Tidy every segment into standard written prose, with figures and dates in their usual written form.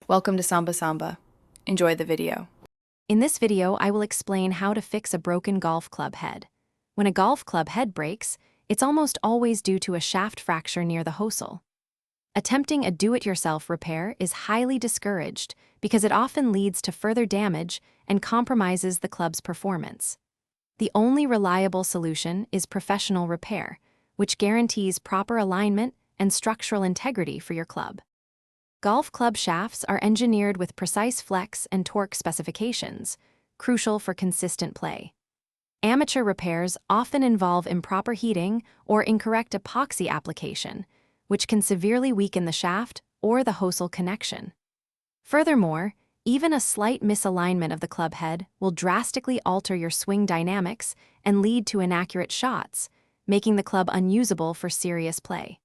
Welcome to Samba Samba. Enjoy the video. In this video, I will explain how to fix a broken golf club head. When a golf club head breaks, it's almost always due to a shaft fracture near the hosel. Attempting a do-it-yourself repair is highly discouraged because it often leads to further damage and compromises the club's performance. The only reliable solution is professional repair, which guarantees proper alignment and structural integrity for your club. Golf club shafts are engineered with precise flex and torque specifications, crucial for consistent play. Amateur repairs often involve improper heating or incorrect epoxy application, which can severely weaken the shaft or the hosel connection. Furthermore, even a slight misalignment of the club head will drastically alter your swing dynamics and lead to inaccurate shots, making the club unusable for serious play.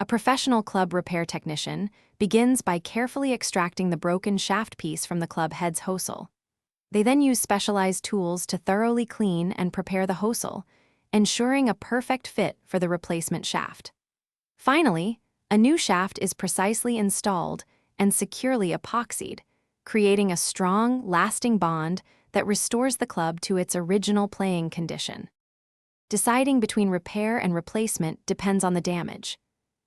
A professional club repair technician begins by carefully extracting the broken shaft piece from the club head's hosel. They then use specialized tools to thoroughly clean and prepare the hosel, ensuring a perfect fit for the replacement shaft. Finally, a new shaft is precisely installed and securely epoxied, creating a strong, lasting bond that restores the club to its original playing condition. Deciding between repair and replacement depends on the damage.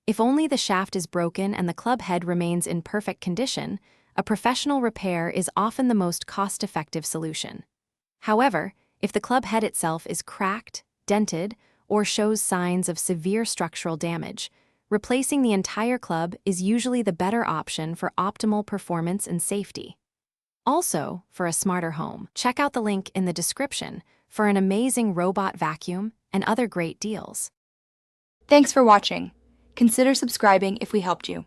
If only the shaft is broken and the club head remains in perfect condition, a professional repair is often the most cost-effective solution. However, if the club head itself is cracked, dented, or shows signs of severe structural damage, replacing the entire club is usually the better option for optimal performance and safety. Also, for a smarter home, check out the link in the description for an amazing robot vacuum and other great deals. Thanks for watching. Consider subscribing if we helped you.